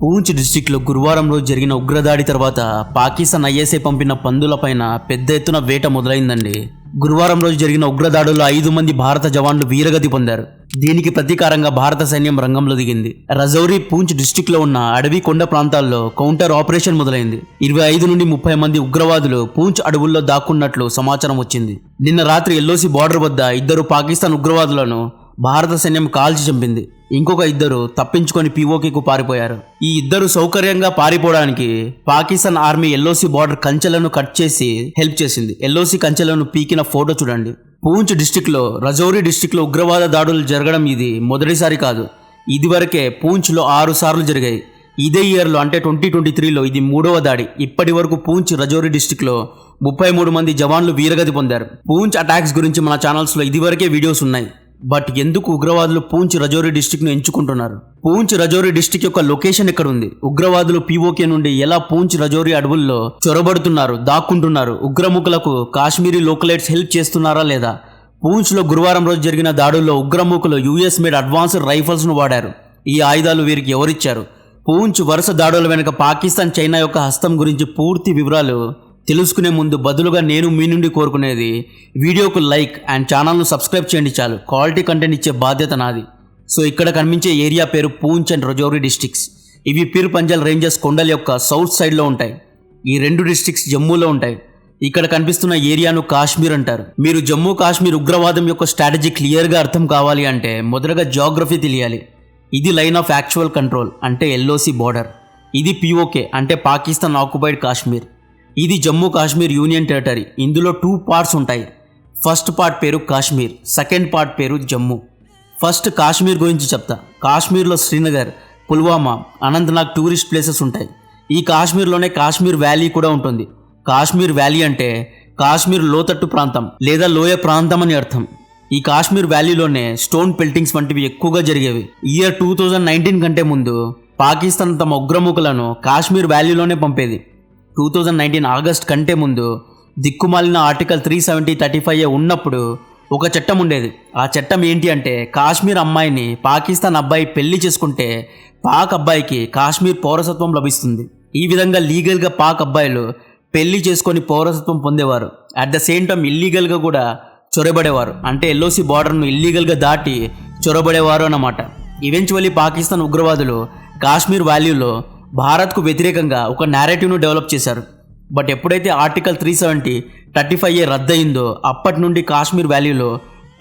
పూంచ్ డిస్టిక్లో గురువారం రోజు జరిగిన ఉగ్రదాడి తర్వాత పాకిస్తాన్ ఐఎస్ఐ పంపిన పందులపైన పెద్ద ఎత్తున వేట మొదలైందండి. గురువారం రోజు జరిగిన ఉగ్రదాడుల్లో 5 మంది భారత జవాన్లు వీరగతి పొందారు. దీనికి ప్రతీకారంగా భారత సైన్యం రంగంలో దిగింది. రజౌరి పూంచ్ డిస్టిక్లో ఉన్న అడవి కొండ ప్రాంతాల్లో కౌంటర్ ఆపరేషన్ మొదలైంది. 25 నుండి 30 మంది ఉగ్రవాదులు పూంచ్ అడవుల్లో దాక్కున్నట్లు సమాచారం వచ్చింది. నిన్న రాత్రి ఎల్ఓసి బార్డర్ వద్ద 2 పాకిస్తాన్ ఉగ్రవాదులను భారత సైన్యం కాల్చి చంపింది. ఇంకొక 2 తప్పించుకొని పీఓకేకు పారిపోయారు. ఈ 2 సౌకర్యంగా పారిపోవడానికి పాకిస్తాన్ ఆర్మీ ఎల్ఓసి బార్డర్ కంచెలను కట్ చేసి హెల్ప్ చేసింది. ఎల్ఓసి కంచెలను పీకిన ఫోటో చూడండి. పూంచ్ డిస్టిక్లో రజౌరి డిస్టిక్లో ఉగ్రవాద దాడులు జరగడం ఇది మొదటిసారి కాదు. ఇదివరకే పూంచ్లో 6 సార్లు జరిగాయి. ఇదే ఇయర్లో అంటే 2023లో ఇది 3వ దాడి. ఇప్పటి వరకు పూంచ్ రజౌరి డిస్టిక్లో 33 మంది జవాన్లు వీరగతి పొందారు. పూంచ్ అటాక్స్ గురించి మన ఛానల్స్లో ఇదివరకే వీడియోస్ ఉన్నాయి. బట్ ఎందుకు ఉగ్రవాదులు పూంచ్ రజౌరి డిస్టిక్ను ఎంచుకుంటున్నారు? పూంచ్ రజౌరి డిస్టిక్ యొక్క లొకేషన్ ఎక్కడ ఉంది? ఉగ్రవాదులు పీఓకే నుండి ఎలా పూంచ్ రజౌరి అడవుల్లో చొరబడుతున్నారు, దాక్కుంటున్నారు? ఉగ్రముఖులకు కాశ్మీరీ లోకలైట్స్ హెల్ప్ చేస్తున్నారా లేదా? పూంచ్లో గురువారం రోజు జరిగిన దాడుల్లో ఉగ్రముఖులు యుఎస్ మేడ్ అడ్వాన్స్డ్ రైఫల్స్ను వాడారు. ఈ ఆయుధాలు వీరికి ఎవరిచ్చారు? పూంచ్ వరుస దాడుల వెనుక పాకిస్తాన్, చైనా యొక్క హస్తం గురించి పూర్తి వివరాలు తెలుసుకునే ముందు బదులుగా నేను మీ నుండి కోరుకునేది వీడియోకు లైక్ అండ్ ఛానల్ను సబ్స్క్రైబ్ చేయండి చాలు. క్వాలిటీ కంటెంట్ ఇచ్చే బాధ్యత నాది. సో ఇక్కడ కనిపించే ఏరియా పేరు పూంచ్ అండ్ రజౌరి డిస్ట్రిక్ట్స్. ఇవి పీర్ పంజల్ రేంజర్స్ కొండల యొక్క సౌత్ సైడ్లో ఉంటాయి. ఈ 2 డిస్ట్రిక్ట్స్ జమ్మూలో ఉంటాయి. ఇక్కడ కనిపిస్తున్న ఏరియాను కాశ్మీర్ అంటారు. మీరు జమ్మూ కాశ్మీర్ ఉగ్రవాదం యొక్క స్ట్రాటజీ క్లియర్గా అర్థం కావాలి అంటే మొదటగా జాగ్రఫీ తెలియాలి. ఇది లైన్ ఆఫ్ యాక్చువల్ కంట్రోల్ అంటే ఎల్ఓసి బార్డర్. ఇది పీఓకే అంటే పాకిస్తాన్ ఆక్యుపైడ్ కాశ్మీర్. ఇది జమ్మూ కాశ్మీర్ యూనియన్ టెరిటరీ. ఇందులో 2 పార్ట్స్ ఉంటాయి. ఫస్ట్ పార్ట్ పేరు కాశ్మీర్, సెకండ్ పార్ట్ పేరు జమ్మూ. ఫస్ట్ కాశ్మీర్ గురించి చెప్తా. కాశ్మీర్లో శ్రీనగర్, పుల్వామా, అనంతనాగ్ టూరిస్ట్ ప్లేసెస్ ఉంటాయి. ఈ కాశ్మీర్లోనే కాశ్మీర్ వ్యాలీ కూడా ఉంటుంది. కాశ్మీర్ వ్యాలీ అంటే కాశ్మీర్ లోతట్టు ప్రాంతం లేదా లోయ ప్రాంతం అని అర్థం. ఈ కాశ్మీర్ వ్యాలీలోనే స్టోన్ పెల్టింగ్స్ వంటివి ఎక్కువగా జరిగేవి. ఇయర్ 2019 కంటే ముందు పాకిస్తాన్ తమ ఉగ్రముఖులను కాశ్మీర్ వ్యాలీలోనే పంపేది. 2019 ఆగస్ట్ కంటే ముందు దిక్కుమాలిన ఆర్టికల్ 370-35A ఉన్నప్పుడు ఒక చట్టం ఉండేది. ఆ చట్టం ఏంటి అంటే కాశ్మీర్ అమ్మాయిని పాకిస్తాన్ అబ్బాయి పెళ్లి చేసుకుంటే పాక్ అబ్బాయికి కాశ్మీర్ పౌరసత్వం లభిస్తుంది. ఈ విధంగా లీగల్గా పాక్ అబ్బాయిలు పెళ్లి చేసుకొని పౌరసత్వం పొందేవారు. అట్ ద సేమ్ టైం ఇల్లీగల్గా కూడా చొరబడేవారు. అంటే ఎల్ఓసి బార్డర్ను ఇల్లీగల్గా దాటి చొరబడేవారు అన్నమాట. ఈవెన్చువల్లీ పాకిస్తాన్ ఉగ్రవాదులు కాశ్మీర్ వ్యాలీలో భారత్కు వ్యతిరేకంగా ఒక నేరేటివ్ను డెవలప్ చేశారు. బట్ ఎప్పుడైతే ఆర్టికల్ 370-35A రద్దయిందో అప్పటి నుండి కాశ్మీర్ వ్యాలీలో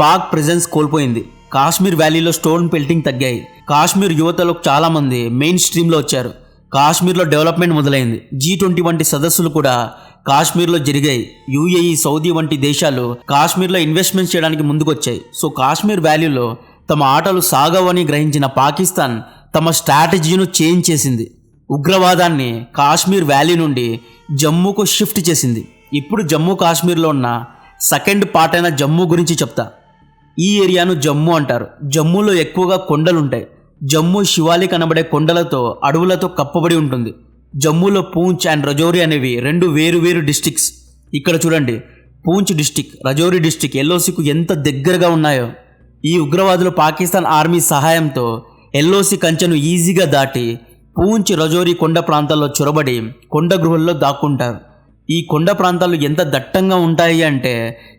పాక్ ప్రెజెన్స్ కోల్పోయింది. కాశ్మీర్ వ్యాలీలో స్టోన్ పెల్టింగ్ తగ్గాయి. కాశ్మీర్ యువతలో చాలామంది మెయిన్ స్ట్రీమ్లో వచ్చారు. కాశ్మీర్లో డెవలప్మెంట్ మొదలైంది. G20 వంటి సదస్సులు కూడా కాశ్మీర్లో జరిగాయి. యుఏఈ, సౌదీ వంటి దేశాలు కాశ్మీర్లో ఇన్వెస్ట్మెంట్ చేయడానికి ముందుకొచ్చాయి. సో కాశ్మీర్ వ్యాలీలో తమ ఆటలు సాగవని గ్రహించిన పాకిస్తాన్ తమ స్ట్రాటజీను చేంజ్ చేసింది. ఉగ్రవాదాన్ని కాశ్మీర్ వ్యాలీ నుండి జమ్మూకు షిఫ్ట్ చేసింది. ఇప్పుడు జమ్మూ కాశ్మీర్లో ఉన్న సెకండ్ పార్ట్ అయిన జమ్మూ గురించి చెప్తా. ఈ ఏరియాను జమ్మూ అంటారు. జమ్మూలో ఎక్కువగా కొండలుంటాయి. జమ్మూ శివాలి కనబడే కొండలతో, అడవులతో కప్పబడి ఉంటుంది. జమ్మూలో పూంచ్ అండ్ రజౌరి అనేవి 2 వేరు డిస్ట్రిక్ట్స్. ఇక్కడ చూడండి, పూంచ్ డిస్టిక్, రజౌరి డిస్టిక్ ఎల్ఓసికు ఎంత దగ్గరగా ఉన్నాయో. ఈ ఉగ్రవాదులు పాకిస్తాన్ ఆర్మీ సహాయంతో ఎల్ఓసి కంచెను ఈజీగా దాటి పూంచ్ రజౌరి కొండ ప్రాంతాల్లో చొరబడి కొండ గుహల్లో దాక్కుంటారు. ఈ కొండ ప్రాంతాలు ఎంత దట్టంగా ఉంటాయి అంటే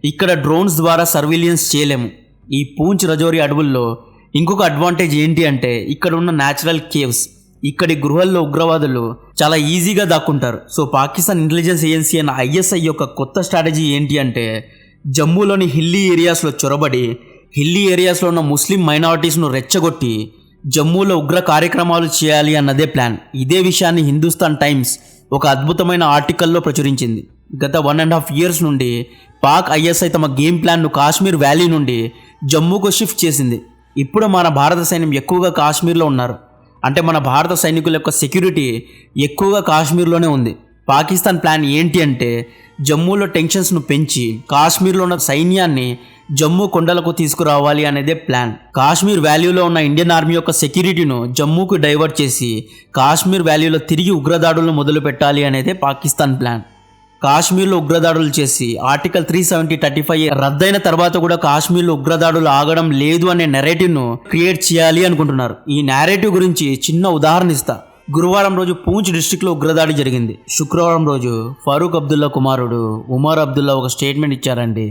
ఇక్కడ డ్రోన్స్ ద్వారా సర్వేలియన్స్ చేయలేము. ఈ పూంచ్ రజౌరి అడవుల్లో ఇంకొక అడ్వాంటేజ్ ఏంటి అంటే ఇక్కడ ఉన్న న్యాచురల్ కేవ్స్. ఇక్కడి గృహాల్లో ఉగ్రవాదులు చాలా ఈజీగా దాక్కుంటారు. సో పాకిస్తాన్ ఇంటెలిజెన్స్ ఏజెన్సీ అయిన ఐఎస్ఐ యొక్క కొత్త స్ట్రాటజీ ఏంటి అంటే జమ్మూలోని హిల్లీ ఏరియాస్లో చొరబడి హిల్లీ ఏరియాస్లో ఉన్న ముస్లిం మైనారిటీస్ను రెచ్చగొట్టి జమ్మూలో ఉగ్ర కార్యక్రమాలు చేయాలి అన్నదే ప్లాన్. ఇదే విషయాన్ని హిందుస్థాన్ టైమ్స్ ఒక అద్భుతమైన ఆర్టికల్లో ప్రచురించింది. గత 1.5 years నుండి పాక్ ఐఎస్ఐ తమ గేమ్ ప్లాన్ను కాశ్మీర్ వ్యాలీ నుండి జమ్మూకు షిఫ్ట్ చేసింది. ఇప్పుడు మన భారత సైన్యం ఎక్కువగా కాశ్మీర్లో ఉన్నారు. అంటే మన భారత సైనికుల యొక్క సెక్యూరిటీ ఎక్కువగా కాశ్మీర్లోనే ఉంది. పాకిస్తాన్ ప్లాన్ ఏంటి అంటే జమ్మూలో టెన్షన్స్ను పెంచి కాశ్మీర్లో ఉన్న సైన్యాన్ని జమ్మూ కొండలకు తీసుకురావాలి అనేదే ప్లాన్. కాశ్మీర్ వ్యాలీలో ఉన్న ఇండియన్ ఆర్మీ యొక్క సెక్యూరిటీను జమ్మూకు డైవర్ట్ చేసి కాశ్మీర్ వ్యాలీలో తిరిగి ఉగ్రదాడులను మొదలు పెట్టాలి అనేదే పాకిస్తాన్ ప్లాన్. కాశ్మీర్లో ఉగ్రదాడులు చేసి ఆర్టికల్ 370-35A రద్దయిన తర్వాత కూడా కాశ్మీర్లో ఉగ్రదాడులు ఆగడం లేదు అనే నెరేటివ్ను క్రియేట్ చేయాలి అనుకుంటున్నారు. ఈ నెరేటివ్ గురించి చిన్న ఉదాహరణ ఇస్తా. గురువారం రోజు పూంచ్ డిస్టిక్లో ఉగ్రదాడి జరిగింది. శుక్రవారం రోజు ఫరూక్ అబ్దుల్లా కుమారుడు ఉమర్ అబ్దుల్లా ఒక స్టేట్మెంట్ ఇచ్చారండి.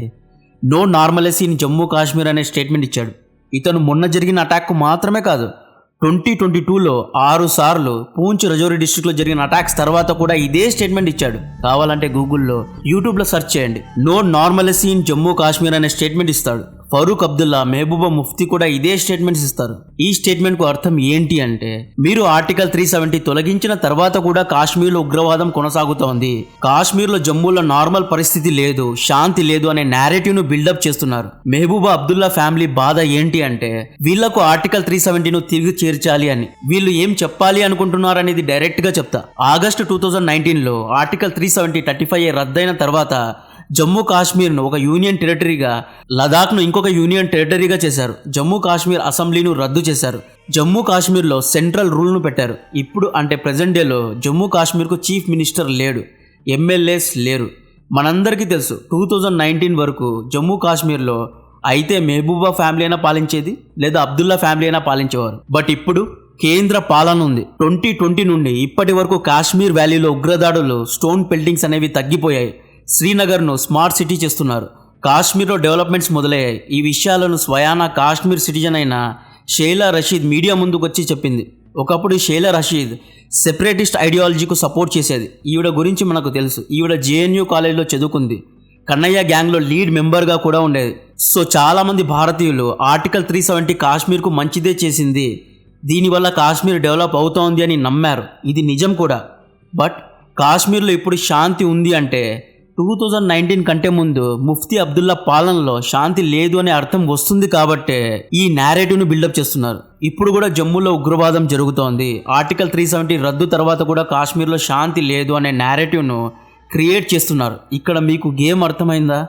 నో నార్మలసీ ఇన్ జమ్మూ కాశ్మీర్ అనే స్టేట్మెంట్ ఇచ్చాడు. ఇతను మొన్న జరిగిన అటాక్ మాత్రమే కాదు, 2022లో 6 సార్లు పూంచ్ రజౌరి డిస్ట్రిక్ట్లో జరిగిన అటాక్స్ తర్వాత కూడా ఇదే స్టేట్మెంట్ ఇచ్చాడు. కావాలంటే గూగుల్లో, యూట్యూబ్లో సెర్చ్ చేయండి. నో నార్మలసీ ఇన్ జమ్మూ కాశ్మీర్ అనే స్టేట్మెంట్ ఇస్తాడు. ఫరూక్ అబ్దుల్లా, మెహబూబా ముఫ్తీ కూడా ఇదే స్టేట్మెంట్స్ ఇస్తారు. ఈ స్టేట్మెంట్ కు అర్థం ఏంటి అంటే, మీరు ఆర్టికల్ 370 తొలగించిన తర్వాత కూడా కాశ్మీర్లో ఉగ్రవాదం కొనసాగుతోంది, కాశ్మీర్లో జమ్మూలో నార్మల్ పరిస్థితి లేదు, శాంతి లేదు అనే నేరేటివ్ ను బిల్డప్ చేస్తున్నారు. మెహబూబా అబ్దుల్లా ఫ్యామిలీ బాధ ఏంటి అంటే, వీళ్లకు ఆర్టికల్ 370 ను తిరిగి చేర్చాలి అని. వీళ్ళు ఏం చెప్పాలి అనుకుంటున్నారు అనేది డైరెక్ట్ గా చెప్తా. ఆగస్టు 2019లో ఆర్టికల్ 370 రద్దయిన తర్వాత జమ్మూ కాశ్మీర్ను ఒక యూనియన్ టెరిటరీగా, లదాఖ్ను ఇంకొక యూనియన్ టెరిటరీగా చేశారు. జమ్మూ కాశ్మీర్ అసెంబ్లీను రద్దు చేశారు. జమ్మూ కాశ్మీర్లో సెంట్రల్ రూల్ను పెట్టారు. ఇప్పుడు అంటే ప్రెజెంట్ డేలో జమ్మూ కాశ్మీర్కు చీఫ్ మినిస్టర్ లేడు, ఎమ్మెల్యేస్ లేరు. మనందరికీ తెలుసు 2019 వరకు జమ్మూ కాశ్మీర్లో అయితే మెహబూబా ఫ్యామిలీ అయినా పాలించేది, లేదా అబ్దుల్లా ఫ్యామిలీ అయినా పాలించేవారు. బట్ ఇప్పుడు కేంద్ర పాలన ఉంది. 2020 నుండి ఇప్పటి వరకు కాశ్మీర్ వ్యాలీలో ఉగ్రదాడులు, స్టోన్ పెల్టింగ్స్ అనేవి తగ్గిపోయాయి. శ్రీనగర్ను స్మార్ట్ సిటీ చేస్తున్నారు. కాశ్మీర్లో డెవలప్మెంట్స్ మొదలయ్యాయి. ఈ విషయాలను స్వయానా కాశ్మీర్ సిటిజన్ అయిన షేలా రషీద్ మీడియా ముందుకు వచ్చి చెప్పింది. ఒకప్పుడు షేలా రషీద్ సెపరేటిస్ట్ ఐడియాలజీకు సపోర్ట్ చేసేది. ఈవిడ గురించి మనకు తెలుసు. ఈవిడ జేఎన్యూ కాలేజ్లో చదువుకుంది. కన్నయ్య గ్యాంగ్లో లీడ్ మెంబర్గా కూడా ఉండేది. సో చాలామంది భారతీయులు ఆర్టికల్ 370 కాశ్మీర్కు మంచిదే చేసింది, దీనివల్ల కాశ్మీర్ డెవలప్ అవుతోంది అని నమ్మారు. ఇది నిజం కూడా. బట్ కాశ్మీర్లో ఇప్పుడు శాంతి ఉంది అంటే 2019 కంటే ముందు ముఫ్తీ అబ్దుల్లా పాలనలో శాంతి లేదు అనే అర్థం వస్తుంది కాబట్టే ఈ నేరేటివ్ను బిల్డప్ చేస్తున్నారు. ఇప్పుడు కూడా జమ్మూలో ఉగ్రవాదం జరుగుతోంది, ఆర్టికల్ 370 రద్దు తర్వాత కూడా కాశ్మీర్లో శాంతి లేదు అనే నేరేటివ్ను క్రియేట్ చేస్తున్నారు. ఇక్కడ మీకు గేమ్ అర్థమైందా?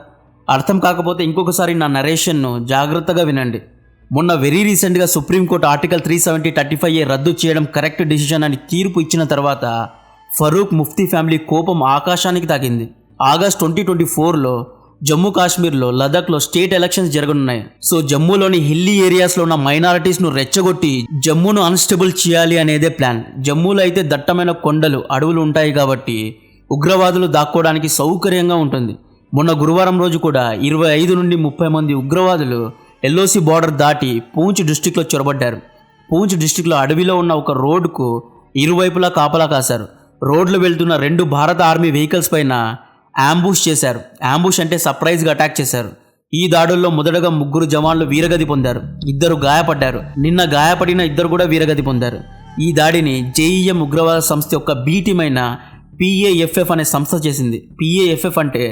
అర్థం కాకపోతే ఇంకొకసారి నా నరేషన్ను జాగ్రత్తగా వినండి. మొన్న వెరీ రీసెంట్గా సుప్రీంకోర్టు ఆర్టికల్ 370 రద్దు చేయడం కరెక్ట్ డిసిజన్ అని తీర్పు ఇచ్చిన తర్వాత ఫరూక్ ముఫ్తీ ఫ్యామిలీ కోపం ఆకాశానికి తాకింది. ఆగస్ట్ 2024లో జమ్మూ కాశ్మీర్లో, లదాఖ్లో స్టేట్ ఎలక్షన్స్ జరగనున్నాయి. సో జమ్మూలోని హిల్లీ ఏరియాస్లో ఉన్న మైనారిటీస్ను రెచ్చగొట్టి జమ్మూను అన్స్టేబుల్ చేయాలి అనేదే ప్లాన్. జమ్మూలో అయితే దట్టమైన కొండలు, అడవులు ఉంటాయి కాబట్టి ఉగ్రవాదులు దాక్కోవడానికి సౌకర్యంగా ఉంటుంది. మొన్న గురువారం రోజు కూడా 25 నుండి 30 మంది ఉగ్రవాదులు ఎల్ఓసి బార్డర్ దాటి పూంచ్ డిస్టిక్లో చొరబడ్డారు. పూంచ్ డిస్టిక్లో అడవిలో ఉన్న ఒక రోడ్డుకు ఇరువైపులా కాపలా కాశారు. రోడ్లు వెళ్తున్న 2 భారత ఆర్మీ వెహికల్స్ పైన అంబుష్ చేశారు. అంబుష్ అంటే సర్ప్రైజ్గా అటాక్ చేశారు. ఈ దాడుల్లో మొదటగా 3 జవాన్లు వీరగతి పొందారు, 2 గాయపడ్డారు. నిన్న గాయపడిన 2 కూడా వీరగతి పొందారు. ఈ దాడిని జేఈఎం ఉగ్రవాద సంస్థ యొక్క బి టీమ్ అయిన PAFF అనే సంస్థ చేసింది. PAFF అంటే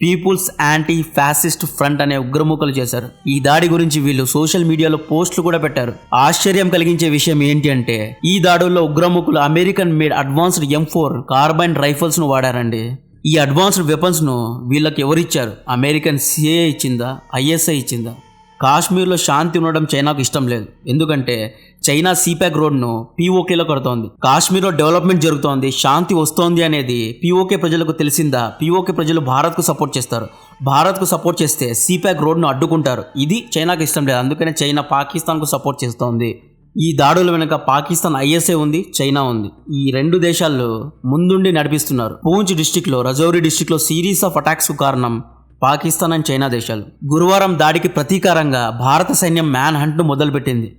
పీపుల్స్ యాంటీ ఫ్యాసిస్ట్ ఫ్రంట్ అనే ఉగ్రమూకలు చేశారు. ఈ దాడి గురించి వీళ్ళు సోషల్ మీడియాలో పోస్టులు కూడా పెట్టారు. ఆశ్చర్యం కలిగించే విషయం ఏంటి అంటే, ఈ దాడుల్లో ఉగ్రమూకులు American made advanced M4 carbine rifles ను వాడారండి. ఈ అడ్వాన్స్డ్ వెపన్స్ ను వీళ్ళకి ఎవరిచ్చారు? అమెరికన్ CIA ఇచ్చిందా? ISI ఇచ్చిందా? కాశ్మీర్లో శాంతి ఉండడం చైనాకు ఇష్టం లేదు. ఎందుకంటే చైనా CPAC రోడ్ను POKలో కడుతోంది. కాశ్మీర్లో డెవలప్మెంట్ జరుగుతోంది, శాంతి వస్తోంది అనేది POK ప్రజలకు తెలిసిందా? POK ప్రజలు భారత్కు సపోర్ట్ చేస్తారు. భారత్కు సపోర్ట్ చేస్తే CPAC రోడ్ను అడ్డుకుంటారు. ఇది చైనాకు ఇష్టం లేదు. అందుకనే చైనా పాకిస్తాన్కు సపోర్ట్ చేస్తోంది. ఈ దాడుల వెనుక పాకిస్తాన్ ISI ఉంది, చైనా ఉంది. ఈ 2 దేశాలు ముందుండి నడిపిస్తున్నారు. పూంచ్ డిస్టిక్లో, రజౌరి డిస్టిక్లో సిరీస్ ఆఫ్ అటాక్స్కు కారణం పాకిస్తాన్ అండ్ చైనా దేశాలు. గురువారం దాడికి ప్రతీకారంగా భారత సైన్యం మ్యాన్ హంట్ను మొదలుపెట్టింది.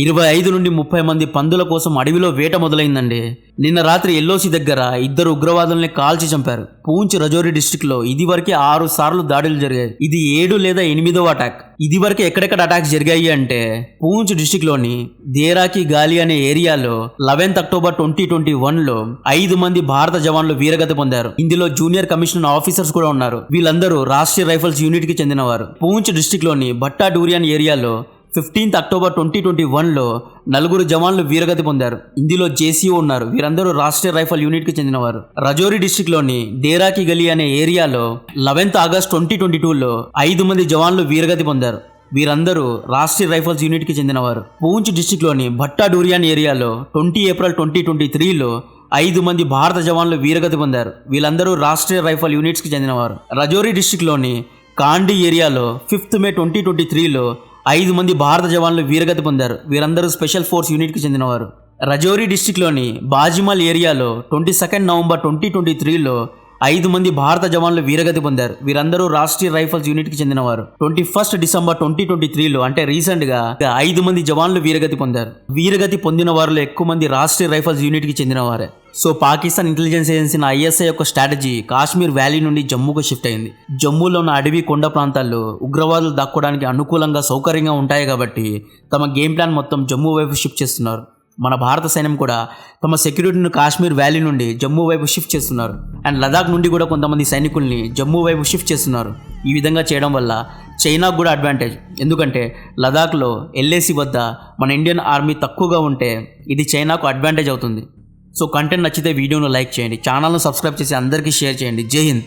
25 నుండి 30 మంది పందుల కోసం అడవిలో వేట మొదలైందండి. నిన్న రాత్రి ఎల్ఓసి దగ్గర 2 ఉగ్రవాదుల్ని కాల్చి చంపారు. పూంచ్ రజౌరి డిస్టిక్లో ఇదివరకే 6 సార్లు దాడులు జరిగాయి. ఇది 7 లేదా 8వ అటాక్. ఇదివరకే ఎక్కడెక్కడ అటాక్స్ జరిగాయి అంటే, పూంచ్ డిస్టిక్లోని దేరాకి గాలి అనే ఏరియాలో 11 అక్టోబర్ 2021లో 5 మంది భారత జవాన్లు వీరగతి పొందారు. ఇందులో జూనియర్ కమిషనర్ ఆఫీసర్స్ కూడా ఉన్నారు. వీళ్ళందరూ రాష్ట్రీయ రైఫల్స్ యూనిట్ కి చెందినవారు. పూంచ్ డిస్టిక్లోని భట్టా డూరియాన్ ఏరియాలో 15 అక్టోబర్ 2021లో 4 జవాన్లు వీరగతి పొందారు. ఇందులో JCO ఉన్నారు. వీరందరూ రాష్ట్రీయ రైఫల్ యూనిట్ కి చెందినవారు. రజౌరి డిస్టిక్ లోని డేరాకి గలీ అనే ఏరియాలో 11 ఆగస్ట్ 2022లో 5 మంది జవాన్లు వీరగతి పొందారు. వీరందరూ రాష్ట్రీయ రైఫల్స్ యూనిట్ కి చెందినవారు. పూంచ్ డిస్టిక్ లోని భట్టా డూరియాన్ ఏరియాలో 20 ఏప్రిల్ 2023లో 5 మంది భారత జవాన్లు వీరగతి పొందారు. వీళ్ళందరూ రాష్ట్రీయ రైఫల్ యూనిట్స్ కి చెందినవారు. రజౌరి డిస్టిక్ లోని కాండి ఏరియాలో 5 మే 2023లో 5 మంది భారత జవాన్లు వీరగతి పొందారు. వీరందరూ స్పెషల్ ఫోర్స్ యూనిట్కి చెందినవారు. రజౌరి డిస్టిక్లోని బాజిమల్ ఏరియాలో 22 నవంబర్ 2023లో 5 మంది భారత జవాన్లు వీరగతి పొందారు. వీరందరూ రాష్ట్రీయ రైఫల్స్ యూనిట్కి చెందినవారు. 21 డిసెంబర్ 2023లో అంటే రీసెంట్గా 5 మంది జవాన్లు వీరగతి పొందారు. వీరగతి పొందిన వారిలో ఎక్కువ మంది రాష్ట్రీయ రైఫల్స్ యూనిట్కి చెందినవారే. So Pakistan intelligence agency ISI యొక్క స్ట్రాటజీ కాశ్మీర్ వ్యాలీ నుండి జమ్మూకు షిఫ్ట్ అయింది. జమ్మూలో ఉన్న అడవి కొండ ప్రాంతాల్లో ఉగ్రవాదులు దాక్కోవడానికి అనుకూలంగా సౌకర్యంగా ఉంటాయి కాబట్టి తమ గేమ్ ప్లాన్ మొత్తం జమ్మూ వైపు షిఫ్ట్ చేస్తున్నారు. మన భారత సైన్యం కూడా తమ సెక్యూరిటీని కాశ్మీర్ వ్యాలీ నుండి జమ్మూ వైపు షిఫ్ట్ చేస్తున్నారు. అండ్ లదాఖ్ నుండి కూడా కొంతమంది సైనికుల్ని జమ్మూ వైపు షిఫ్ట్ చేస్తున్నారు. ఈ విధంగా చేయడం వల్ల చైనాకు కూడా అడ్వాంటేజ్. ఎందుకంటే లదాఖ్లో LAC వద్ద మన ఇండియన్ ఆర్మీ తక్కువగా ఉంటే ఇది చైనాకు అడ్వాంటేజ్ అవుతుంది. సో కంటెంట్ నచ్చితే వీడియోను లైక్ చేయండి, ఛానల్ను సబ్స్క్రైబ్ చేసి అందరికీ షేర్ చేయండి. జై హింద్.